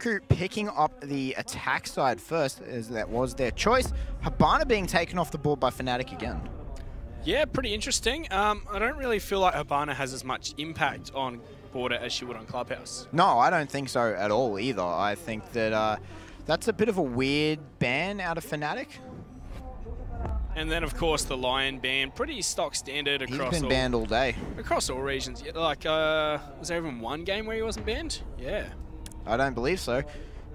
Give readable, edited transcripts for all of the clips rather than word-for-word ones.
Sengoku picking up the attack side first, as that was their choice. Hibana being taken off the board by Fnatic again. Yeah, pretty interesting. I don't really feel like Hibana has as much impact on Border as she would on Clubhouse. No, I don't think so at all either. I think that that's a bit of a weird ban out of Fnatic. And then, of course, the Lion ban, pretty stock standard across. He's been banned all day. Across all regions. Like, was there even one game where he wasn't banned? Yeah. I don't believe so.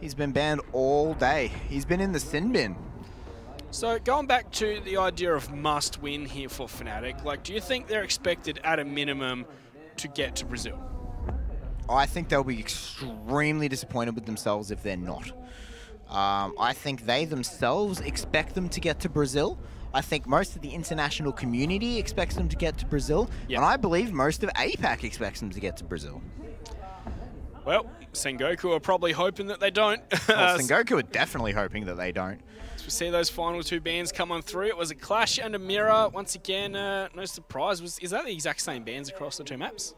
He's been banned all day. He's been in the sin bin. So, going back to the idea of must win here for Fnatic, like, do you think they're expected at a minimum to get to Brazil? I think they'll be extremely disappointed with themselves if they're not. I think they themselves expect them to get to Brazil. I think most of the international community expects them to get to Brazil. Yep. And I believe most of APAC expects them to get to Brazil. Well, Sengoku are probably hoping that they don't. Well, Sengoku are definitely hoping that they don't. As we see those final two bans come on through, it was a Clash and a Mirror. Once again, no surprise. Is that the exact same bans across the two maps?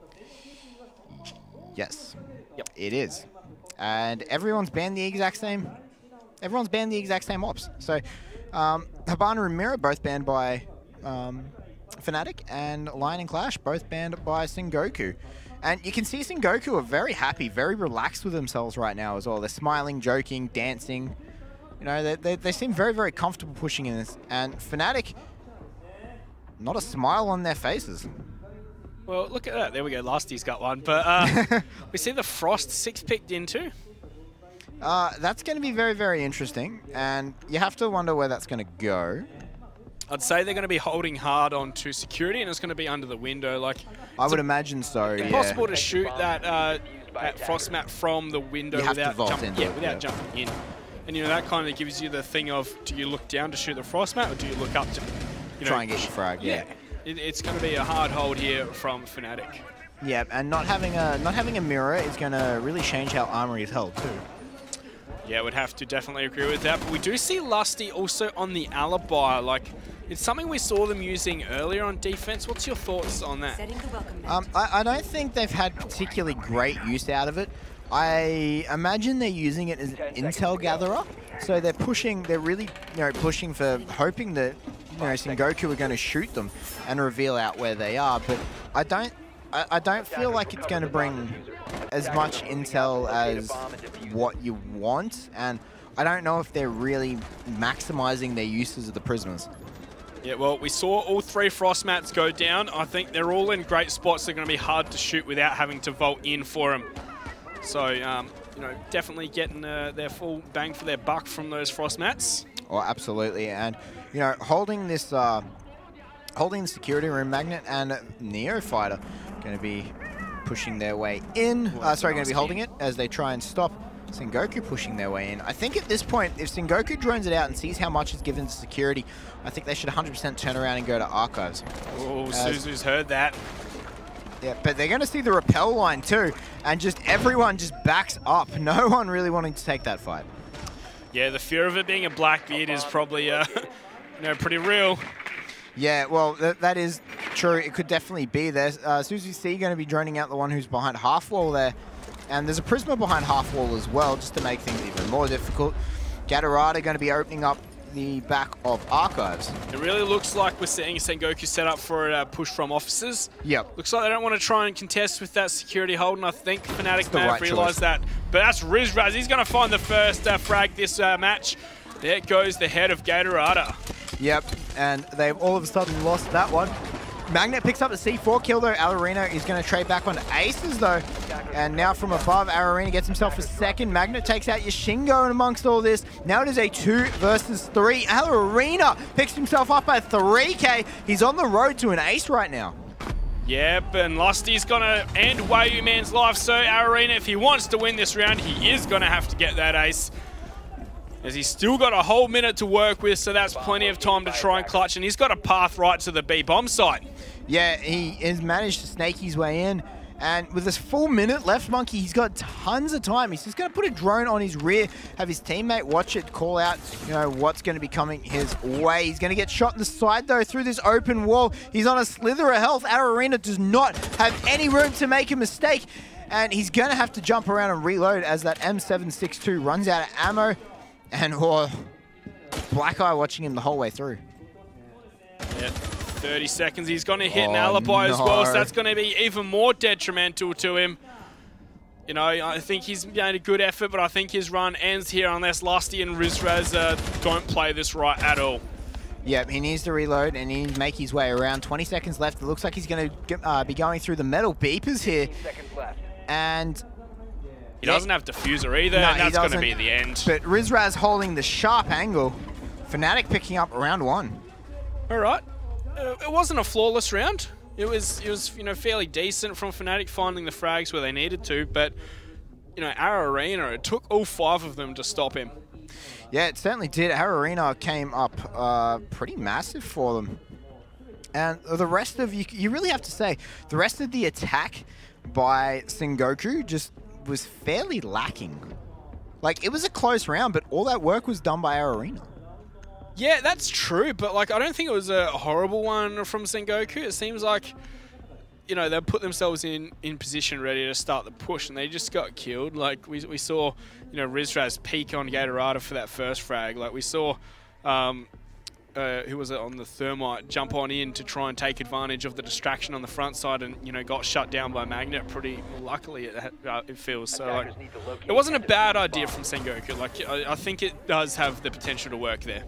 Yes. Yep. It is. And everyone's banned the exact same. Everyone's banned the exact same ops. So, Hibana and Mirror both banned by Fnatic, and Lion and Clash both banned by Sengoku. And you can see Sengoku are very happy, very relaxed with themselves right now as well. They're smiling, joking, dancing. You know, they seem very, very comfortable pushing in this. And Fnatic, not a smile on their faces. Well, look at that. There we go. Lasty's got one. But we see the Frost 6 picked into. That's going to be very, very interesting. And you have to wonder where that's going to go. I'd say they're going to be holding hard on to security, and it's going to be under the window. Like, I would imagine so, yeah. Impossible to shoot that Frost map from the window without jumping in. And, you know, that kind of gives you the thing of, do you look down to shoot the Frost map, or do you look up to, you know, try and get your frag, yeah. It's going to be a hard hold here from Fnatic. Yeah, and not having a mirror is going to really change how Armory is held, too. Yeah, would have to definitely agree with that. But we do see Lusty also on the alibi. Like, it's something we saw them using earlier on defense. What's your thoughts on that? I don't think they've had particularly great use out of it. I imagine they're using it as an intel gatherer. So they're really, pushing for hoping that, Sengoku are going to shoot them and reveal out where they are. But I don't feel like it's going to bring as much intel as what you want, and I don't know if they're really maximizing their uses of the prisoners. Yeah, well, we saw all 3 Frost mats go down. I think they're all in great spots. They're going to be hard to shoot without having to vault in for them. So, definitely getting their full bang for their buck from those Frost mats. Oh, absolutely. And, holding this, holding the security room magnet and Neophyter going to be pushing their way in. Going to be holding it as they try and stop Sengoku pushing their way in. I think at this point, if Sengoku drones it out and sees how much is given to security, I think they should 100% turn around and go to archives. Oh, Suzu's heard that. Yeah, but they're going to see the rappel line too, and just everyone just backs up. No one really wanting to take that fight. Yeah, the fear of it being a Blackbeard is probably, pretty real. Yeah, well, that is true. It could definitely be there. Suzu C going to be droning out the one who's behind half wall there. And there's a Prisma behind half wall as well, just to make things even more difficult. Gatorada going to be opening up the back of archives. It really looks like we're seeing Sengoku set up for a push from officers. Yep. Looks like they don't want to try and contest with that security hold, and I think Fnatic may have realised that. But that's Rizraz. He's going to find the first frag this match. There goes the head of Gatorada. Yep, and they've all of a sudden lost that one. Magnet picks up the C4 kill though. Alarina is going to trade back on Aces though. And now from above, Alarina gets himself a second. Magnet takes out Yashingo, and amongst all this, now it is a 2 versus 3. Alarina picks himself up at 3K. He's on the road to an ace right now. Yep, and Lusty's going to end Wayu Man's life. So Alarina, if he wants to win this round, he is going to have to get that ace, as he's still got a whole minute to work with, so that's plenty of time to try and clutch, and he's got a path right to the B bomb site. Yeah, he has managed to snake his way in, and with this full minute left, Monkey, he's got tons of time. He's just going to put a drone on his rear, have his teammate watch it, call out, what's going to be coming his way. He's going to get shot in the side, though, through this open wall. He's on a slither of health. Alarina does not have any room to make a mistake. And he's going to have to jump around and reload as that M762 runs out of ammo. And Black Eye watching him the whole way through. Yeah, 30 seconds. He's going to hit an alibi as well, so that's going to be even more detrimental to him. You know, I think he's made a good effort, but I think his run ends here unless Lusty and Rizraz don't play this right at all. Yep, he needs to reload and he needs to make his way around. 20 seconds left. It looks like he's going to be going through the metal beepers here. And he doesn't have diffuser either, and that's going to be the end. But Rizraz holding the sharp angle. Fnatic picking up round 1. All right. It wasn't a flawless round. It was you know, fairly decent from Fnatic finding the frags where they needed to, but you know, our Arena, it took all 5 of them to stop him. Yeah, it certainly did. Our Arena came up pretty massive for them. And the rest of you really have to say, the rest of the attack by Sengoku just was fairly lacking. Like, it was a close round, but all that work was done by our Arena. Yeah, that's true, but like I don't think it was a horrible one from Sengoku. It seems like, you know, they put themselves in position ready to start the push, and they just got killed. Like we saw, you know, Rizraz peak on Gatorada for that first frag. Like we saw, who was it on the Thermite, jump on in to try and take advantage of the distraction on the front side, and you know, got shut down by Magnet pretty luckily. It feels so. Like, it wasn't a bad idea from Sengoku. Like I think it does have the potential to work there.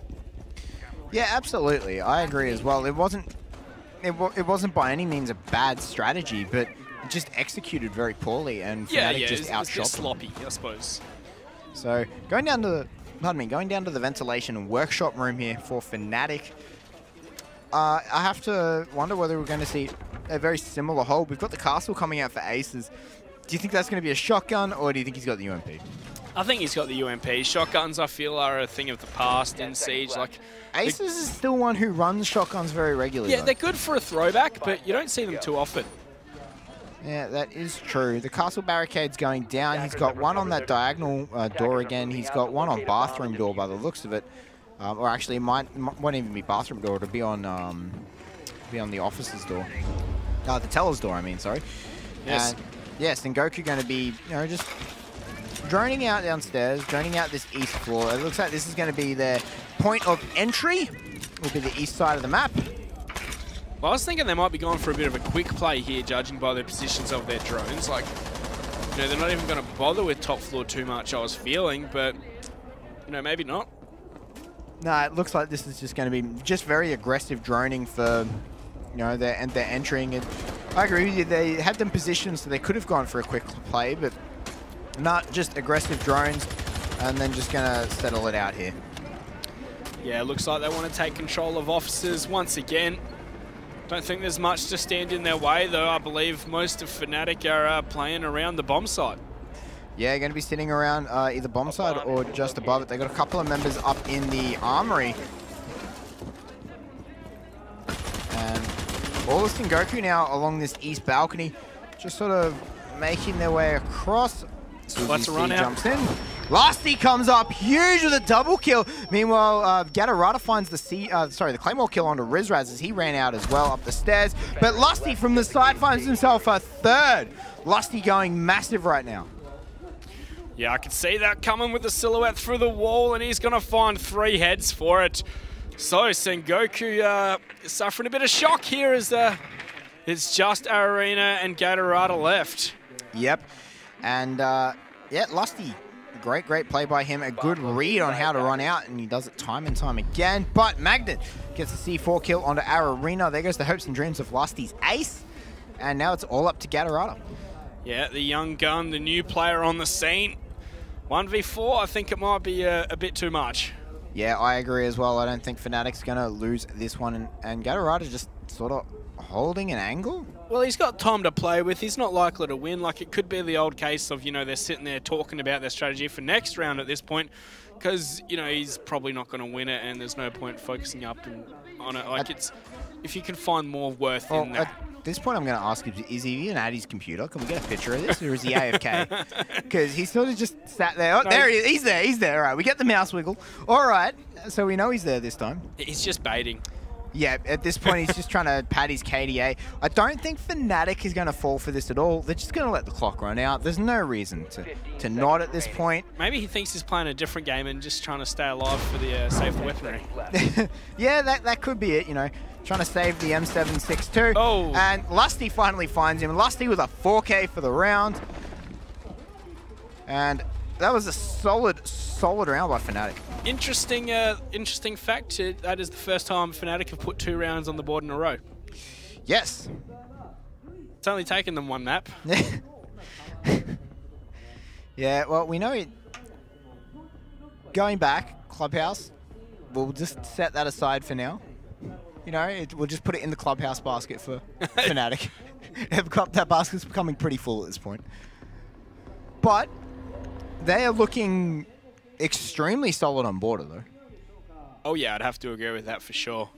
Yeah, absolutely. I agree as well. It wasn't by any means a bad strategy, but it just executed very poorly, and Fnatic just outshot them. Sloppy, I suppose. So going down to the ventilation and workshop room here for Fnatic. I have to wonder whether we're going to see a very similar hold. We've got the castle coming out for Aces. Do you think that's going to be a shotgun, or do you think he's got the UMP? I think he's got the UMP. Shotguns, I feel, are a thing of the past in Siege. Like Aces is still one who runs shotguns very regularly. Yeah, they're good for a throwback, but you don't see them too often. Yeah, that is true. The castle barricade's going down. He's got one on that diagonal door again. He's got one on bathroom door by the looks of it. Or actually, it won't even be bathroom door. It'll be on the officer's door. The teller's door, I mean, sorry. Yes. And yeah, Sengoku going to be, you know, just droning out downstairs, droning out this east floor. It looks like this is going to be their point of entry. Will be the east side of the map. Well, I was thinking they might be going for a bit of a quick play here, judging by the positions of their drones. Like, you know, they're not even going to bother with top floor too much, I was feeling, but, you know, maybe not. No, it looks like this is just going to be just very aggressive droning for, you know, they're entering it. I agree with you. They had them positioned so they could have gone for a quick play, but not just aggressive drones and then just going to settle it out here. Yeah, it looks like they want to take control of officers once again. Don't think there's much to stand in their way, though. I believe most of Fnatic are playing around the bomb site. Yeah, going to be sitting around either bomb side or just above it. They've got a couple of members up in the armory. And all of Sengoku now along this east balcony, just sort of making their way across. Let's run out. Jumps in. Lusty comes up huge with a double kill. Meanwhile, Gatorada finds the Claymore kill onto Rizraz as he ran out as well up the stairs. But Lusty from the side finds himself a third. Lusty going massive right now. Yeah, I can see that coming with the silhouette through the wall, and he's going to find 3 heads for it. So Sengoku suffering a bit of shock here as it's just Arena and Gatorada left. Yep. And yeah, Lusty, great play by him. A good read on how to run out, and he does it time and time again. But Magnet gets a C4 kill onto our Arena. There goes the hopes and dreams of Lusty's ace. And now it's all up to Gatorada. Yeah, the young gun, the new player on the scene. 1v4, I think it might be a bit too much. Yeah, I agree as well. I don't think Fnatic's going to lose this one. And Gatorada just sort of holding an angle. Well, he's got time to play with. He's not likely to win. Like, it could be the old case of, you know, they're sitting there talking about their strategy for next round at this point because, you know, he's probably not going to win it and there's no point focusing up on it. Like, it's if you can find more worth in that. At this point, I'm going to ask him, is he even at his computer? Can we get a picture of this, or is he AFK? Because he sort of just sat there. Oh, no. There he is. He's there. All right, we get the mouse wiggle. All right, so we know he's there this time. He's just baiting. Yeah, at this point, he's just trying to pad his KDA. I don't think Fnatic is going to fall for this at all. They're just going to let the clock run out. There's no reason to not at this point. Maybe he thinks he's playing a different game and just trying to stay alive for the save the weaponry. Yeah, that could be it, you know. Trying to save the M762. Oh. And Lusty finally finds him. Lusty with a 4K for the round. And that was a solid round by Fnatic. Interesting fact, that is the first time Fnatic have put 2 rounds on the board in a row. Yes. It's only taken them 1 map. Yeah, well, we know it. Going back, Clubhouse, we'll just set that aside for now. You know, we'll just put it in the Clubhouse basket for Fnatic. That basket's becoming pretty full at this point. But they are looking extremely solid on border, though. Oh yeah, I'd have to agree with that for sure.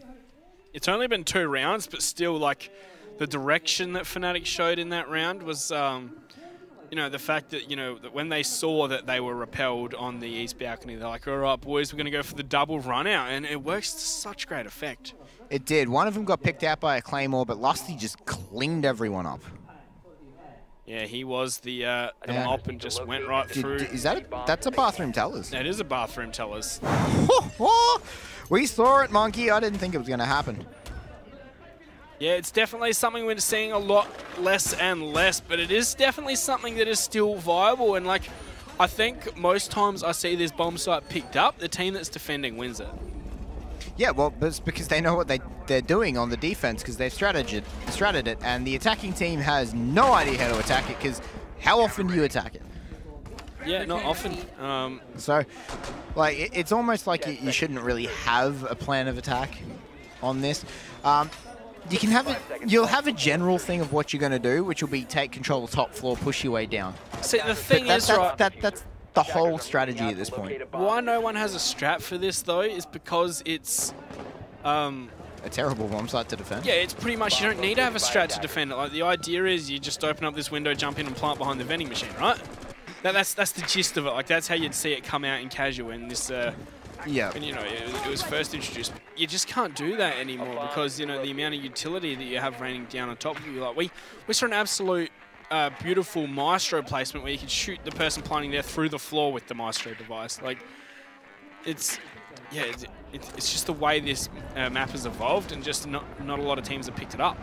It's only been 2 rounds, but still, like, the direction that Fnatic showed in that round was, you know, the fact that, you know, that when they saw that they were repelled on the East Balcony, they're like, all right, boys, we're going to go for the double run out, and it works to such great effect. It did. One of them got picked out by a Claymore, but Lusty just cleaned everyone up. Yeah, he was the mop and just went right through. Is that that's a bathroom tellers? That is a bathroom tellers. We saw it, Monkey. I didn't think it was going to happen. Yeah, it's definitely something we're seeing a lot less and less, but it is definitely something that is still viable. And, like, I think most times I see this bomb site picked up, the team that's defending wins it. Yeah, well, it's because they know what they're doing on the defense, because they've strateged it, and the attacking team has no idea how to attack it, because how often do you attack it? Yeah, not often. So, like, it's almost like you shouldn't really have a plan of attack on this. You can have you'll have a general thing of what you're going to do, which will be take control of the top floor, push your way down. See, the thing is, right, that's the whole strategy at this point. Why no one has a strat for this, though, is because it's a terrible bomb site to defend. Yeah, it's pretty much, you don't need to have a strat to defend it. Like, the idea is you just open up this window, jump in and plant behind the vending machine, right? That's the gist of it. Like, that's how you'd see it come out in casual in this yeah. when, you know, it was first introduced. You just can't do that anymore because, you know, the amount of utility that you have raining down on top of you. Like, we saw an absolute beautiful Maestro placement where you could shoot the person planting there through the floor with the Maestro device. Like, it's just the way this map has evolved, and just not a lot of teams have picked it up.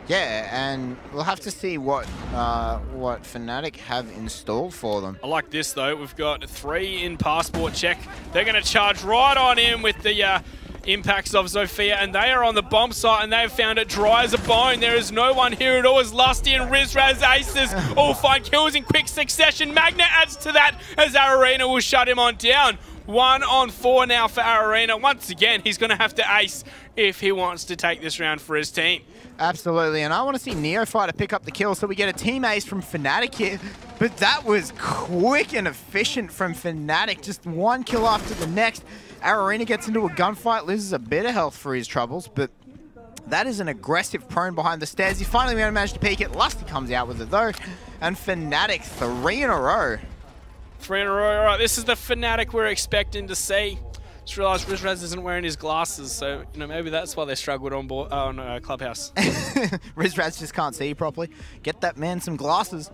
Yeah, and we'll have to see what Fnatic have installed for them. I like this, though. We've got 3 in passport check. They're going to charge right on in with the impacts of Zofia, and they are on the bomb site, and they've found it dry as a bone. There is no one here at all as Lusty and Rizraz aces all find kills in quick succession. Magna adds to that as Arena will shut him on down. 1 on 4 now for Arena. Once again, he's going to have to ace if he wants to take this round for his team. Absolutely, and I want to see Neophyter pick up the kill, so we get a team ace from Fnatic here. But that was quick and efficient from Fnatic. Just 1 kill after the next. Arena gets into a gunfight, loses a bit of health for his troubles, but that is an aggressive prone behind the stairs. He finally managed to peek it. Lusty comes out with it, though. And Fnatic, 3 in a row. 3 in a row. All right, this is the Fnatic we're expecting to see. Just realised Rizraz isn't wearing his glasses, so, you know, maybe that's why they struggled on board on Clubhouse. Rizraz just can't see properly. Get that man some glasses.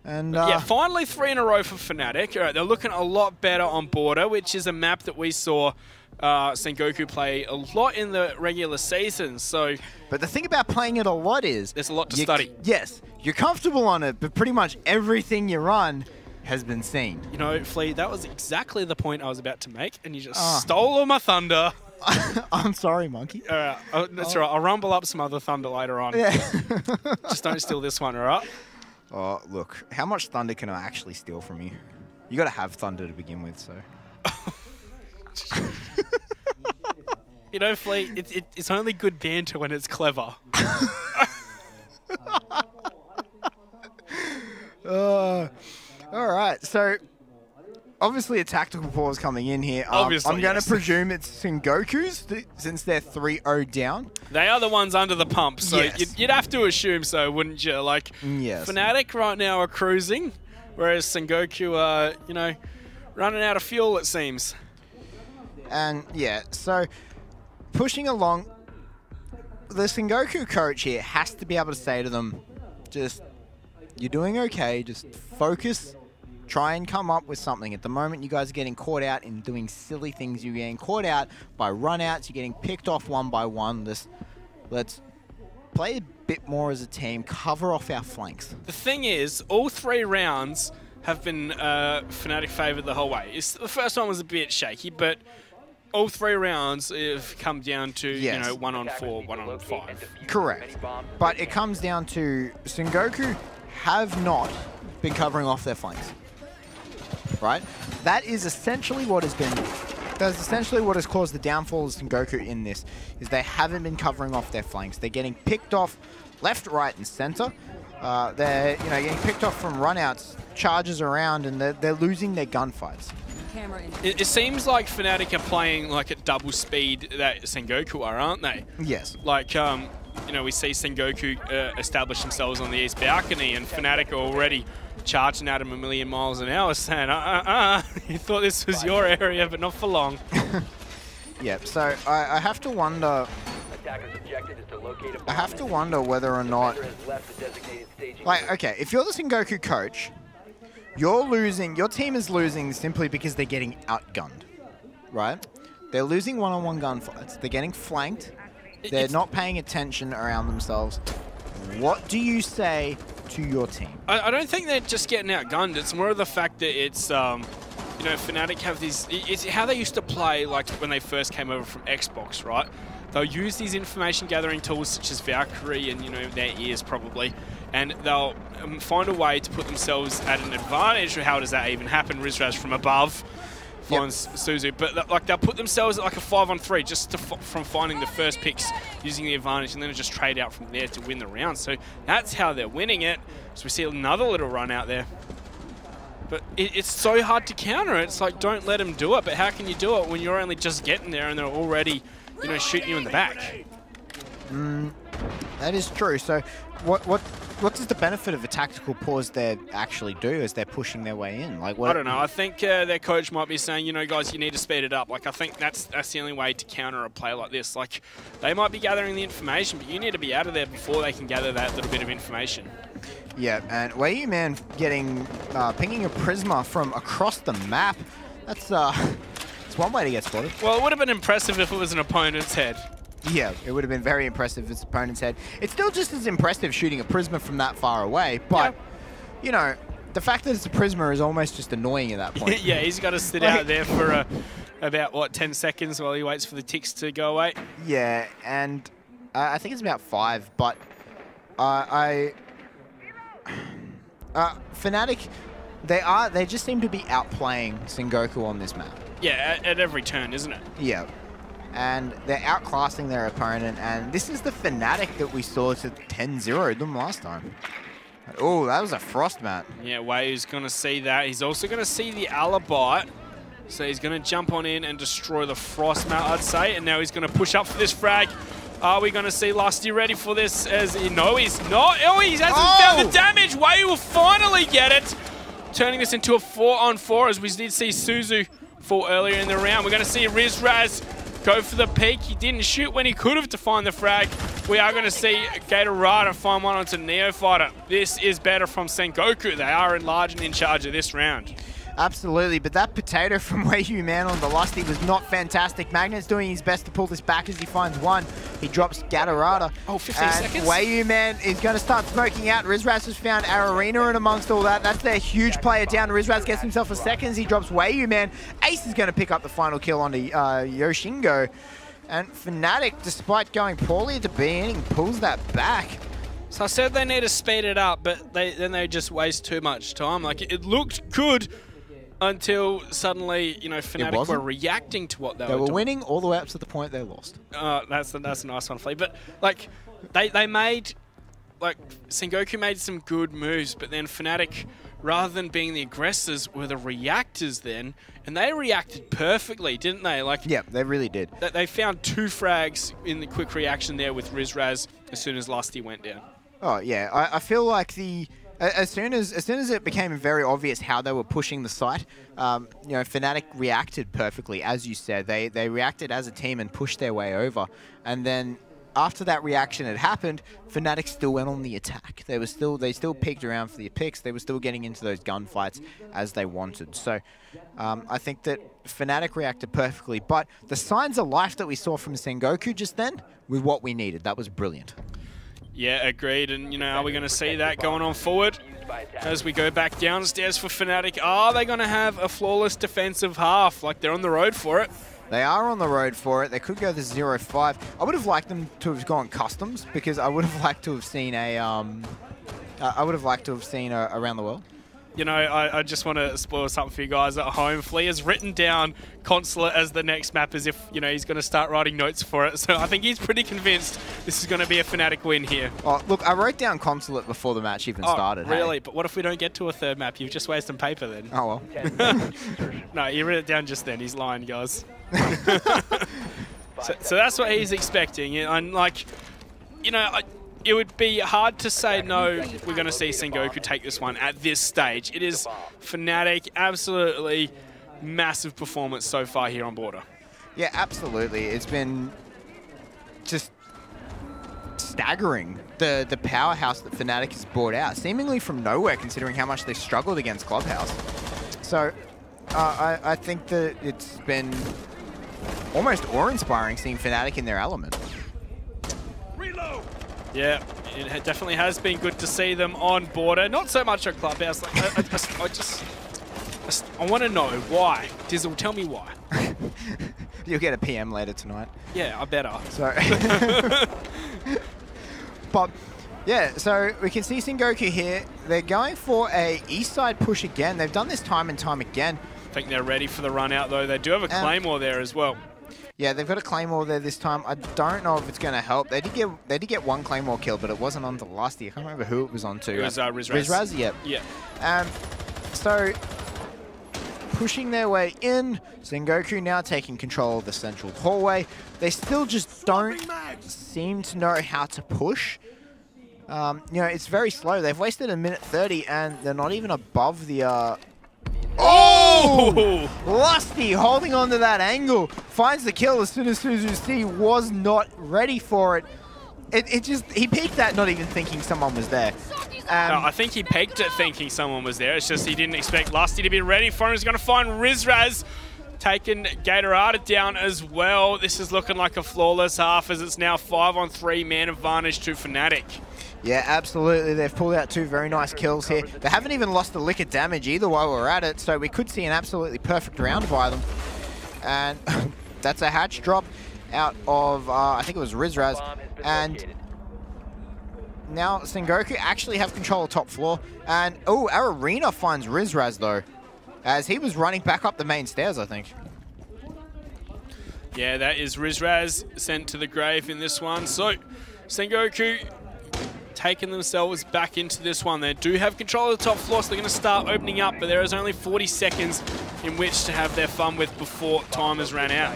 And yeah, finally 3 in a row for Fnatic. All right, they're looking a lot better on border, which is a map that we saw Sengoku play a lot in the regular season. So, but the thing about playing it a lot is there's a lot to study. Yes, you're comfortable on it, but pretty much everything you run has been seen. You know, Flea, that was exactly the point I was about to make, and you just stole all my thunder. I'm sorry, Monkey. All right, that's all right. I'll rumble up some other thunder later on. Yeah. Just don't steal this one, all right? Oh, look, how much thunder can I actually steal from you? You got to have thunder to begin with, so. You know, Flea, it's only good banter when it's clever. All right, so obviously a tactical pause coming in here. Obviously, I'm going to presume it's Sengoku's since they're 3-0 down. They are the ones under the pump, so yes. you'd have to assume so, wouldn't you? Like, yes. Fnatic right now are cruising, whereas Sengoku are, you know, running out of fuel, it seems. And yeah, so pushing along. The Sengoku coach here has to be able to say to them, just, you're doing okay, just focus, try and come up with something. At the moment, you guys are getting caught out in doing silly things. You're getting caught out by run-outs, you're getting picked off one by one. Let's play a bit more as a team, cover off our flanks. The thing is, all 3 rounds have been Fnatic favoured the whole way. The first one was a bit shaky, but all 3 rounds have come down to, you know, 1 on 4, 1 on 5. Correct. But it comes down to Sengoku have not been covering off their flanks. Right? That is essentially what has been... That's essentially what has caused the downfall of Sengoku in this, is they haven't been covering off their flanks. They're getting picked off left, right, and center. They're, you know, getting picked off from runouts, charges around, and they're losing their gunfights. It seems like Fnatic are playing like at double speed that Sengoku are, aren't they? Yes. Like, you know, we see Sengoku establish themselves on the east balcony, and Fnatic are already charging at him a million miles an hour, saying, you thought this was your area, but not for long. Yep. So I have to wonder. I have to wonder whether or not, like, okay, if you're the Sengoku coach, you're losing, your team is losing simply because they're getting outgunned, right? They're losing one-on-one gunfights. They're getting flanked. They're not paying attention around themselves. What do you say to your team? I don't think they're just getting outgunned. It's more of the fact that it's, you know, Fnatic have these, it's how they used to play, like, when they first came over from Xbox, right? They'll use these information gathering tools such as Valkyrie and, you know, their ears probably, and they'll find a way to put themselves at an advantage. How does that even happen? Rizraz from above finds Suzu, but like they'll put themselves at like a 5-on-3 just to from finding the first picks, using the advantage, and then just trade out from there to win the round. So that's how they're winning it. So we see another little run out there. But it's so hard to counter it. It's like, don't let them do it. But how can you do it when you're only just getting there and they're already, you know, shooting you in the back? That is true. So what does the benefit of a tactical pause there actually do as they're pushing their way in? Like, what? I don't know. I think their coach might be saying, you know, guys, you need to speed it up. Like, I think that's the only way to counter a play like this. Like, they might be gathering the information, but you need to be out of there before they can gather that little bit of information. Yeah, and Wei Man getting pinging a Prisma from across the map. That's it's one way to get spotted. Well, it would have been impressive if it was an opponent's head. Yeah, it would have been very impressive if its opponent's head. It's still just as impressive shooting a Prisma from that far away, but, you know, the fact that it's a Prisma is almost just annoying at that point. Yeah, he's got to sit out there for about, what, 10 seconds while he waits for the ticks to go away? Yeah, and I think it's about 5, but Fnatic, they just seem to be outplaying Sengoku on this map. Yeah, at every turn, isn't it? Yeah. And they're outclassing their opponent, and this is the Fnatic that we saw to 10-0 them last time. Oh, that was a Frost mat. Yeah, Wei's going to see that. He's also going to see the Alibite. So he's going to jump on in and destroy the Frost mat, I'd say. And now he's going to push up for this frag. Are we going to see Lusty ready for this? No, he's not. Oh, he hasn't found the damage. Wei will finally get it. Turning this into a 4-on-4, as we did see Suzu fall earlier in the round. We're going to see Rizraz go for the peak. He didn't shoot when he could have to find the frag. We are going to see Gatorada find one onto Neofighter. This is better from Sengoku. They are enlarged and in charge of this round. Absolutely, but that potato from Wei Man on the Lusty was not fantastic. Magnet's doing his best to pull this back as he finds one. He drops Gatorada. Oh, 15 seconds. Wei Man is going to start smoking out. Rizraz has found Arena in amongst all that. That's their huge player down. Rizraz gets himself a second. He drops Wei Man. Ace is going to pick up the final kill onto Yoshingo. And Fnatic, despite going poorly at the beginning, pulls that back. So I said they need to speed it up, but then they just waste too much time. Like, it looked good until suddenly, you know, Fnatic were reacting to what they were doing. They were winning all the way up to the point they lost. That's a nice one, Flea. But, like, they made, like, Sengoku made some good moves, but then Fnatic, rather than being the aggressors, were the reactors then, and they reacted perfectly, didn't they? Like, yeah, they really did. They found 2 frags in the quick reaction there with Rizraz as soon as Lusty went down. Oh, yeah. I feel like the As soon as it became very obvious how they were pushing the site, you know, Fnatic reacted perfectly, as you said. They reacted as a team and pushed their way over, and then after that reaction had happened, Fnatic still went on the attack. They still peeked around for the picks. They were still getting into those gunfights as they wanted. So I think that Fnatic reacted perfectly. But the signs of life that we saw from Sengoku just then were what we needed. That was brilliant. Yeah, agreed. And, you know, are we going to see that going on forward as we go back downstairs for Fnatic? Are they going to have a flawless defensive half? Like, they're on the road for it. They are on the road for it. They could go the 0-5. I would have liked them to have gone customs because I would have liked to have seen a around the world. You know, I just want to spoil something for you guys at home. Flea has written down Consulate as the next map as if, you know, he's going to start writing notes for it. So I think he's pretty convinced this is going to be a Fnatic win here. Oh, look, I wrote down Consulate before the match even started. Really? Hey? But what if we don't get to a third map? You've just wasted some paper then. Oh, well. No, he wrote it down just then. He's lying, guys. So that's what he's expecting. And, like, you know, it would be hard to say no, we're going to see Sengoku take this one at this stage. It is Fnatic, absolutely massive performance so far here on Border. Yeah, absolutely. It's been just staggering, the powerhouse that Fnatic has brought out, seemingly from nowhere considering how much they struggled against Clubhouse. So I think that it's been almost awe-inspiring seeing Fnatic in their element. Reload. Yeah, it definitely has been good to see them on Border. Not so much on Clubhouse. Like, I want to know why. Dizzle, tell me why. You'll get a PM later tonight. Yeah, I better. So, but yeah, so we can see Sengoku here. They're going for a east side push again. They've done this time and time again. I think they're ready for the run out though. They do have a Claymore there as well. Yeah, they've got a Claymore there this time. I don't know if it's going to help. They did get one Claymore kill, but it wasn't onto Lusty. I can't remember who it was onto. It was Rizraz. Rizraz, yeah. Yeah. So, pushing their way in. Sengoku now taking control of the central hallway. They still just don't seem to know how to push. You know, it's very slow. They've wasted 1:30 and they're not even above the... Oh! Lusty holding on to that angle. Finds the kill as soon as Suzuki was not ready for it. He peeked that not even thinking someone was there. No, I think he peeked it thinking someone was there. It's just he didn't expect Lusty to be ready for him. He's going to find Rizraz. Taking Gatorada down as well. This is looking like a flawless half as it's now 5-on-3 man advantage to Fnatic. Yeah, absolutely. They've pulled out two very nice kills here. They haven't even lost a lick of damage either while we're at it, so we could see an absolutely perfect round by them. And that's a hatch drop out of, I think it was Rizraz. And now Sengoku actually have control of top floor. And, oh, our Arena finds Rizraz, though, as he was running back up the main stairs, I think. Yeah, that is Rizraz sent to the grave in this one. So, Sengoku taking themselves back into this one. They do have control of the top floor, so they're going to start opening up, but there is only 40 seconds in which to have their fun with before time has ran out.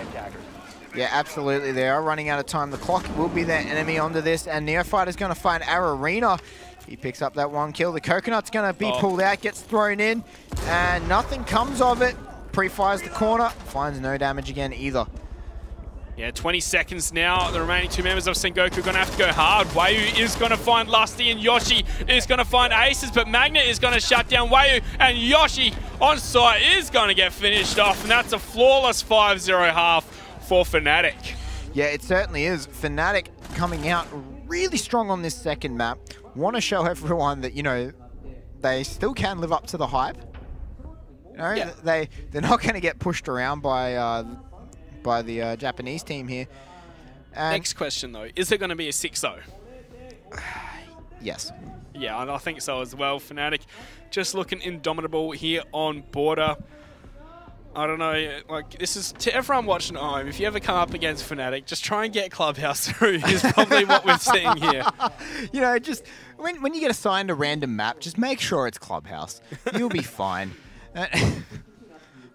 Yeah, absolutely. They are running out of time. The clock will be their enemy onto this, and Neophyte is going to find our Arena. He picks up that one kill. The Coconut's going to be pulled out, gets thrown in, and nothing comes of it. Pre-fires the corner, finds no damage again either. Yeah, 20 seconds now. The remaining two members of Sengoku are going to have to go hard. Wayu is going to find Lusty, and Yoshi is going to find Aces, but Magnet is going to shut down Wayu, and Yoshi on site is going to get finished off, and that's a flawless 5-0 half for Fnatic. Yeah, it certainly is. Fnatic coming out really strong on this second map. Want to show everyone that, you know, they still can live up to the hype. You know, yeah. They're not going to get pushed around by the Japanese team here. And next question though, is there going to be a 6-0? Yes. Yeah, and I think so as well. Fnatic just looking indomitable here on Border. I don't know, like, this is to everyone watching at home. If you ever come up against Fnatic, just try and get Clubhouse through is probably what we're seeing here. You know, just when you get assigned a random map, just make sure it's Clubhouse. You'll be fine.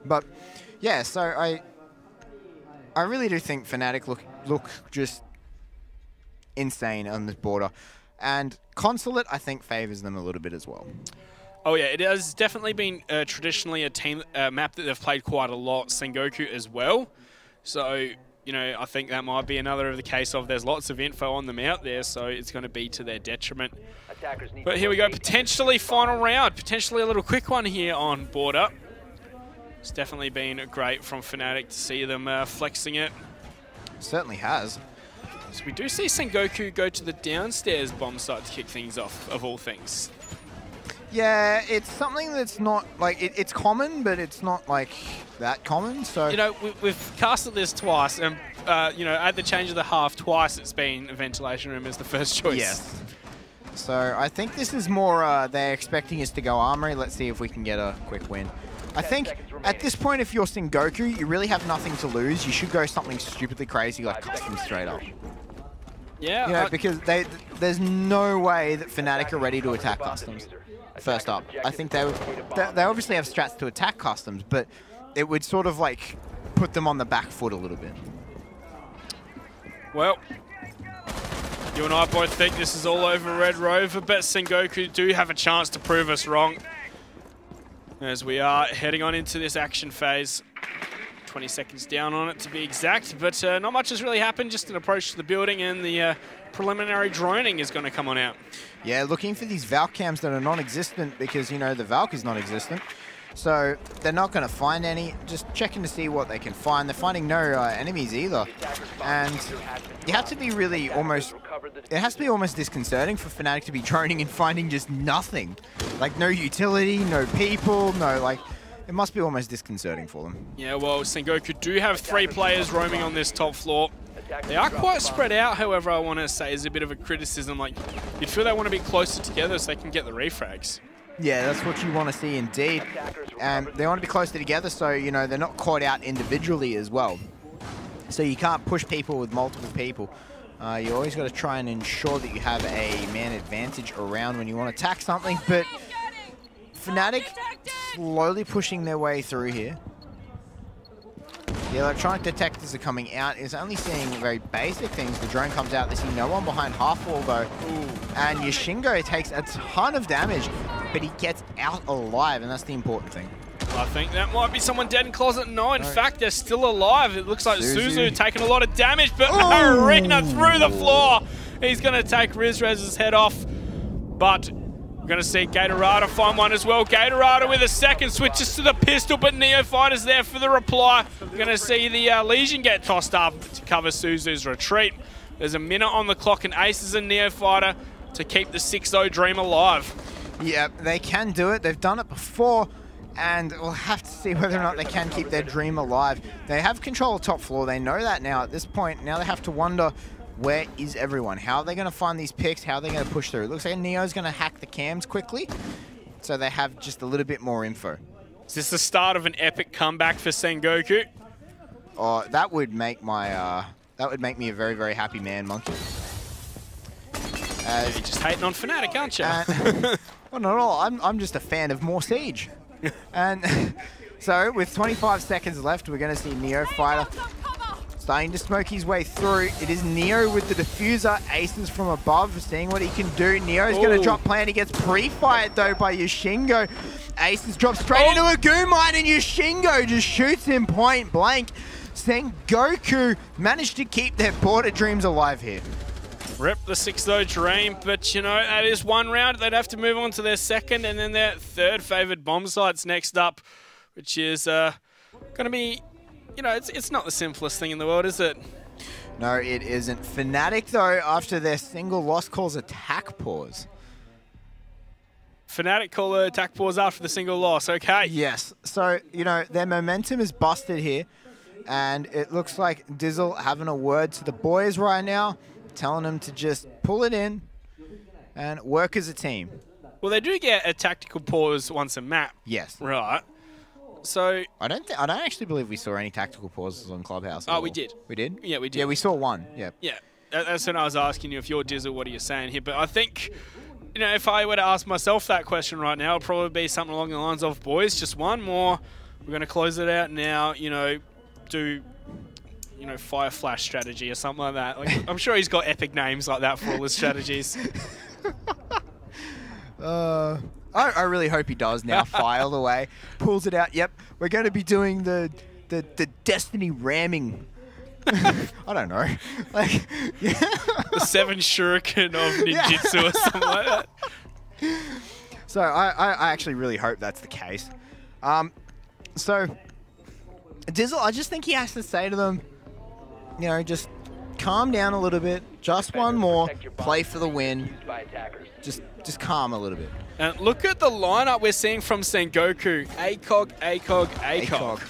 But yeah, so I really do think Fnatic look just insane on this Border. And Consulate, I think, favors them a little bit as well. Oh yeah, it has definitely been traditionally a team map that they've played quite a lot. Sengoku as well. So, you know, I think that might be another of the case of there's lots of info on them out there, so it's going to be to their detriment. But here we go, potentially final round, potentially a little quick one here on board up. It's definitely been great from Fnatic to see them flexing it. Certainly has. So we do see Sengoku go to the downstairs bomb site to kick things off, of all things. Yeah, it's something that's not, like, it's common, but it's not, like, that common, so... You know, we've casted this twice, and, you know, at the change of the half, twice it's been a ventilation room as the first choice. Yes. So I think this is more, they're expecting us to go armory. Let's see if we can get a quick win. I think at this point, if you're Sengoku, you really have nothing to lose. You should go something stupidly crazy like custom straight up. Yeah. You know, because there's no way that Fnatic are ready to attack customs. First up, I think they obviously have strats to attack customs, but it would sort of like put them on the back foot a little bit. Well, you and I both think this is all over Red Rover, but Sengoku do have a chance to prove us wrong. As we are heading on into this action phase. 20 seconds down on it to be exact, but not much has really happened, just an approach to the building, and the preliminary droning is going to come on out. Yeah, looking for these Valk cams that are non-existent because, you know, the Valk is non-existent. So they're not going to find any, just checking to see what they can find. They're finding no enemies either. And you have to be really almost, it has to be almost disconcerting for Fnatic to be droning and finding just nothing. Like no utility, no people, no like, it must be almost disconcerting for them. Yeah, well, Sengoku do have 3 players roaming on this top floor. They are quite spread out, however, I want to say is a bit of a criticism. Like, you'd feel they want to be closer together so they can get the refrags. Yeah, that's what you want to see indeed. They want to be closer together so, you know, they're not caught out individually as well. So you can't push people with multiple people. You always got to try and ensure that you have a man advantage around when you want to attack something, but Fnatic slowly pushing their way through here. The electronic detectors are coming out. It's only seeing very basic things. The drone comes out. They see no one behind half wall though. Ooh. And Yoshingo takes a ton of damage, but he gets out alive, and that's the important thing. I think that might be someone dead in closet. No, in fact, they're still alive. It looks like Suzu taking a lot of damage, but Arena through the floor. He's going to take Rizrez's head off, but we're going to see Gatorada find one as well. Gatorada with a second, switches to the pistol, but Neophyter's there for the reply. We're going to see the Legion get tossed up to cover Suzu's retreat. There's a minute on the clock, and Aces and Neophyter to keep the 6-0 dream alive. Yeah, they can do it. They've done it before, and we'll have to see whether or not they can keep their dream alive. They have control of top floor. They know that now at this point. Now they have to wonder, where is everyone? How are they going to find these picks? How are they going to push through? It looks like Neo's going to hack the cams quickly, so they have just a little bit more info. Is this the start of an epic comeback for Sengoku? Oh, that would make my that would make me a very, very happy man, Monkey. You're just hating on Fnatic, aren't you? Well, not at all. I'm just a fan of more Siege. And so, with 25 seconds left, we're going to see Neophyter starting to smoke his way through. It is Neo with the diffuser. Aces from above, seeing what he can do. Neo's going to drop plant. He gets pre-fired, though, by Yoshingo. Aces drop straight into a goo mine, and Yoshingo just shoots him point blank. Sengoku managed to keep their border dreams alive here. Rip the 6-0 dream, but, you know, that is one round. They'd have to move on to their second and then their third favored bomb sites next up, which is going to be, you know, it's not the simplest thing in the world, is it? No, it isn't. Fnatic, though, after their single loss, calls attack pause. Fnatic call the attack pause after the single loss, okay. Yes, so, you know, their momentum is busted here, and it looks like Dizzle having a word to the boys right now, telling them to just pull it in and work as a team. Well, they do get a tactical pause once a map. Yes. Right. So I don't actually believe we saw any tactical pauses on Clubhouse. Oh, we did. We did? Yeah, we did. Yeah, we saw one. Yeah. Yeah. That's when I was asking you, if you're Dizzle, what are you saying here? But I think, you know, if I were to ask myself that question right now, it'd probably be something along the lines of, boys, just one more. We're going to close it out now, you know, do, you know, fire flash strategy or something like that. Like, I'm sure he's got epic names like that for all his strategies. I really hope he does now. File away, pulls it out. Yep, we're going to be doing the Destiny ramming. I don't know. Like, yeah. The 7 shuriken of ninjutsu or something like that. So I actually really hope that's the case. So Dizzle, I just think he has to say to them, you know, just calm down a little bit. Just one more. Play for the win. Just calm a little bit. And look at the lineup we're seeing from Sengoku. ACOG.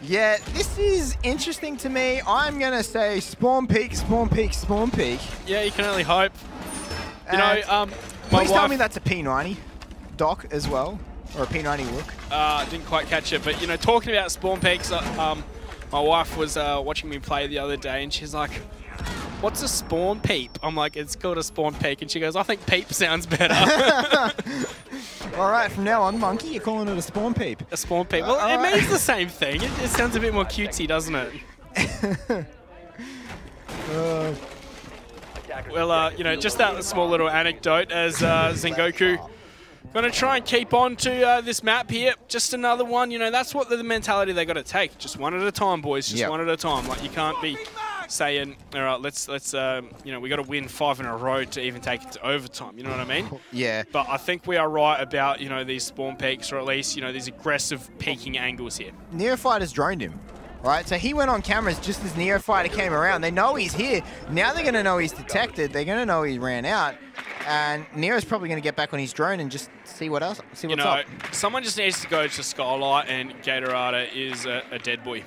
Yeah, this is interesting to me. I'm going to say spawn peak. Yeah, you can only hope. You know, please tell me that's a P90 dock as well, or a P90 look. Didn't quite catch it, but you know, talking about spawn peaks, my wife was watching me play the other day, and she's like, "What's a spawn peep?" I'm like, "It's called a spawn peak," and she goes, "I think peep sounds better." All right, from now on, Monkey, you're calling it a spawn peep. A spawn peep. Well, it means the same thing. It sounds a bit more cutesy, doesn't it? Well, you know, just that small little anecdote as Sengoku going to try and keep on to this map here. Just another one, you know, that's what the mentality they got to take. Just one at a time, boys. Just one at a time. Like, you can't be saying, all right, let's you know, we got to win 5 in a row to even take it to overtime. You know what I mean? Yeah. But I think we are right about, you know, these spawn peaks, or at least, you know, these aggressive peaking angles here. Neophyter's droned him. Right, so he went on cameras just as Neophyter came around. They know he's here. Now they're going to know he's detected. They're going to know he ran out. And Neo's probably going to get back on his drone and just see what else. See what's up. Someone just needs to go to Skylight, and Gatorada is a dead boy.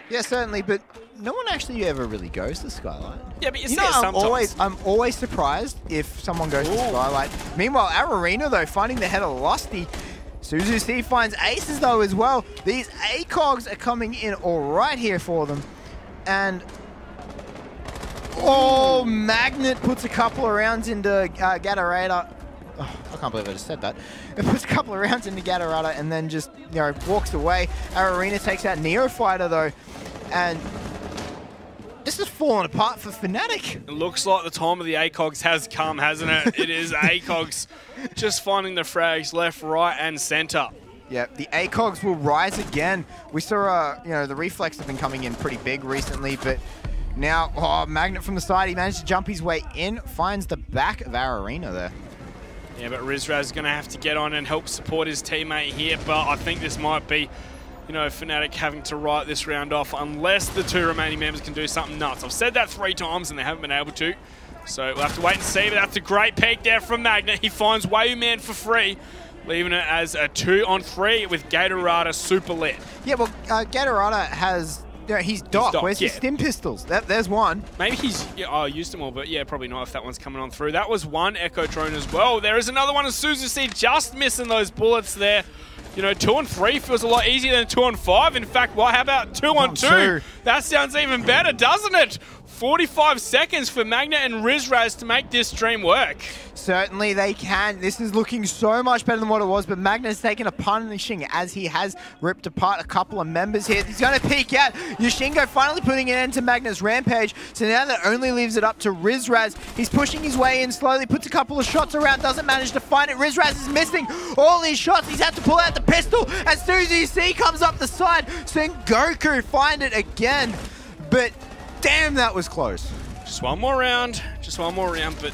Yeah, certainly, but no one actually ever really goes to Skylight. Yeah, but you see it sometimes. I'm always surprised if someone goes to Skylight. Meanwhile, our Arena, though, finding the head of Lusty. Suzu C finds aces, though, as well. These ACOGs are coming in all right here for them. And... oh, Magnet puts a couple of rounds into Gatorada. Oh, I can't believe I just said that. It puts a couple of rounds into Gatorada and then just, you know, walks away. Our Arena takes out Neophyter, though. And this is falling apart for Fnatic. It looks like the time of the ACOGs has come, hasn't it? It is ACOGs just finding the frags left, right, and center. Yeah, the ACOGs will rise again. We saw, you know, the reflex have been coming in pretty big recently, but now, oh, Magnet from the side, he managed to jump his way in, finds the back of our Arena there. Yeah, but Rizraz is going to have to get on and help support his teammate here, but I think this might be, you know, Fnatic having to write this round off unless the 2 remaining members can do something nuts. I've said that 3 times and they haven't been able to. So we'll have to wait and see, but that's a great peek there from Magnet. He finds Wayuman for free, leaving it as a 2-on-3 with Gatorada super lit. Yeah, well, Gatorada has, you know, he's dock. Where's his stim pistols? There's one. Maybe he's used them all, but yeah, probably not if that one's coming on through. That was one Echo Drone as well. There is another one of Suzu C just missing those bullets there. You know, 2-on-3 feels a lot easier than 2-on-5. In fact, well, how about 2-on-2? That sounds even better, doesn't it? 45 seconds for Magnet and Rizraz to make this dream work. Certainly they can. This is looking so much better than what it was, but Magnet's taken a punishing as he has ripped apart a couple of members here. He's going to peek out. Yoshingo finally putting an end to Magnet's rampage, so now that only leaves it up to Rizraz. He's pushing his way in slowly, puts a couple of shots around, doesn't manage to find it. Rizraz is missing all his shots. He's had to pull out the pistol as Suzu C comes up the side. Sengoku find it again, but damn, that was close. Just one more round, but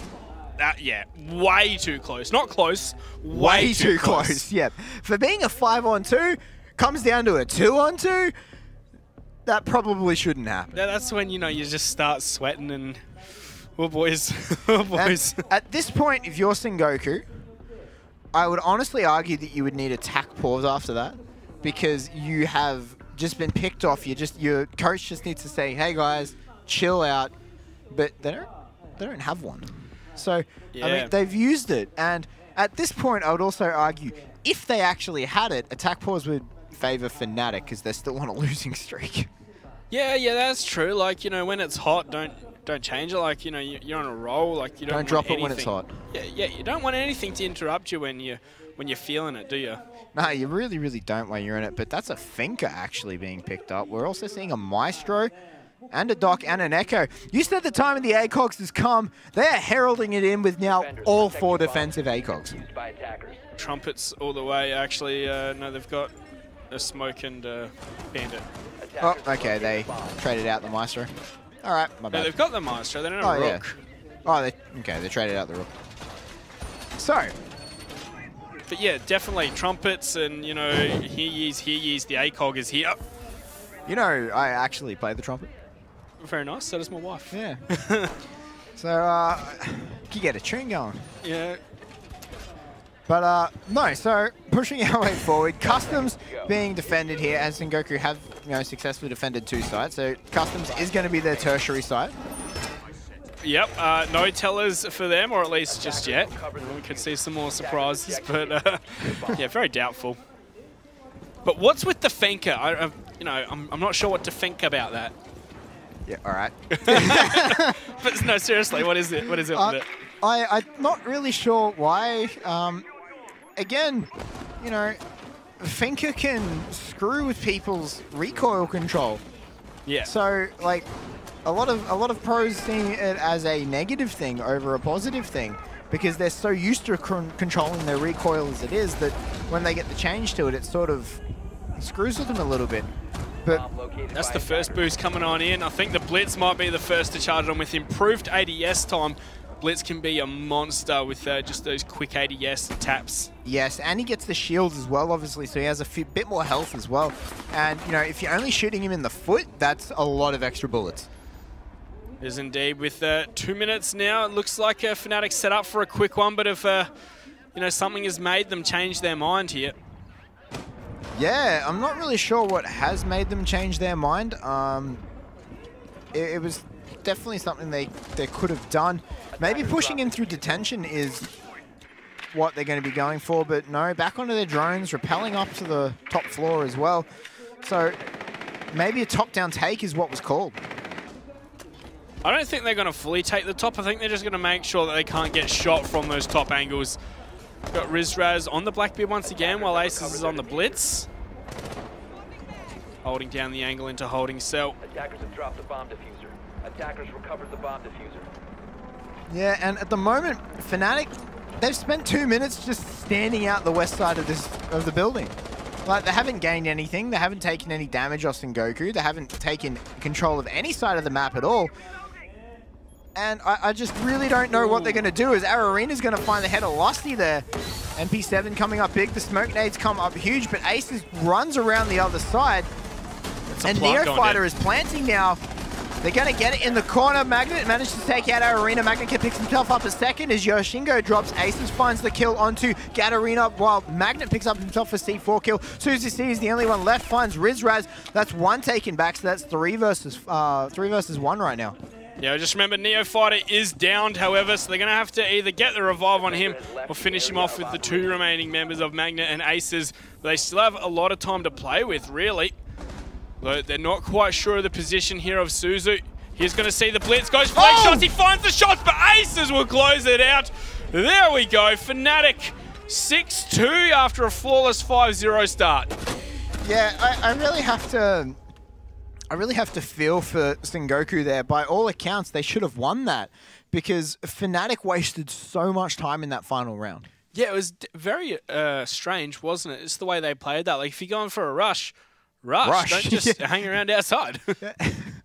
that, yeah, way too close. Not close, way too close. Yeah, for being a 5-on-2, comes down to a 2-on-2, that probably shouldn't happen. Yeah, that's when, you know, you just start sweating and, oh boys, oh boys. And at this point, if you're Sengoku, I would honestly argue that you would need a tack pause after that, because you have just been picked off. Your coach just needs to say, hey guys, chill out, but they don't have one. So yeah. I mean, they've used it, and at this point I would also argue if they actually had it, attack pause would favor Fnatic because they're still on a losing streak. Yeah, that's true. Like, you know, when it's hot, don't change it. Like, you know, you're on a roll. Like, you don't drop want it when it's hot. Yeah, you don't want anything to interrupt you when you're feeling it, do you? No, you really don't when you're in it. But that's a Finker actually being picked up. We're also seeing a Maestro and a Doc and an Echo. You said the time of the ACOGs has come. They are heralding it in with now all 4 defensive ACOGs. Trumpets all the way. Actually, no, they've got a Smoke and Bandit. Oh, okay, they traded out the Maestro. All right, my bad. No, they've got the Maestro. They don't have a Rook. Yeah. Oh, they traded out the Rook. So. But yeah, definitely Trumpets and, you know, here ye's, the ACOG is here. You know, I actually play the trumpet. Very nice. So does my wife. Yeah. So, you get a tune going. Yeah. But, no, so pushing our way forward. Customs being defended here, as Sengoku have, you know, successfully defended 2 sites. So, Customs is going to be their tertiary site. Yep, no tellers for them, or at least just yet. We could see some more surprises, but yeah, very doubtful. But what's with the Fenka? You know, I'm not sure what to think about that. Yeah, all right. But no, seriously, what is it? What is it with it? I'm not really sure why. Again, you know, Fenka can screw with people's recoil control. Yeah. So, like, a lot of pros see it as a negative thing over a positive thing because they're so used to controlling their recoil as it is that when they get the change to it, it sort of screws with them a little bit. But that's the first boost coming on in. I think the Blitz might be the first to charge on with improved ADS time. Blitz can be a monster with just those quick ADS taps. Yes, and he gets the shields as well, obviously, so he has a bit more health as well. And, you know, if you're only shooting him in the foot, that's a lot of extra bullets. It is indeed. With 2 minutes now, it looks like Fnatic set up for a quick one, but if, you know, something has made them change their mind here. Yeah, I'm not really sure what has made them change their mind. It was definitely something they could have done. Maybe pushing in through detention is what they're going to be going for, but no, back onto their drones, rappelling up to the top floor as well. So maybe a top-down take is what was called. I don't think they're going to fully take the top. I think they're just going to make sure that they can't get shot from those top angles. Got Rizraz on the Blackbeard once again, while Aces is on the Blitz. Holding down the angle into holding cell. Attackers have dropped the bomb diffuser. Attackers recovered the bomb diffuser. Yeah, and at the moment, Fnatic, they've spent 2 minutes just standing out the west side of the building. Like, they haven't gained anything. They haven't taken any damage off Sengoku. They haven't taken control of any side of the map at all. And I just really don't know what they're going to do, as Arena's going to find the head of Lusty there. MP7 coming up big. The smoke nades come up huge, but Aces runs around the other side. And Neofighter is planting now. They're going to get it in the corner. Magnet managed to take out Arena. Magnet picks himself up a second as Yoshingo drops. Aces finds the kill onto Gatarina, while Magnet picks up himself a C4 kill. Suzy C is the only one left, finds Rizraz. That's 1 taken back, so that's 3 versus 1 right now. Yeah, just remember Neofighter is downed, however, so they're going to have to either get the revive on him or finish him off with the 2 remaining members of Magnet and Aces. But they still have a lot of time to play with, really. Though they're not quite sure of the position here of Suzu. He's going to see the Blitz, goes flank shots, he finds the shots, but Aces will close it out. There we go, Fnatic 6-2 after a flawless 5-0 start. Yeah, I really have to feel for Sengoku there. By all accounts, they should have won that because Fnatic wasted so much time in that final round. Yeah, it was very strange, wasn't it? It's the way they played that. Like, if you're going for a rush. Don't just hang around outside.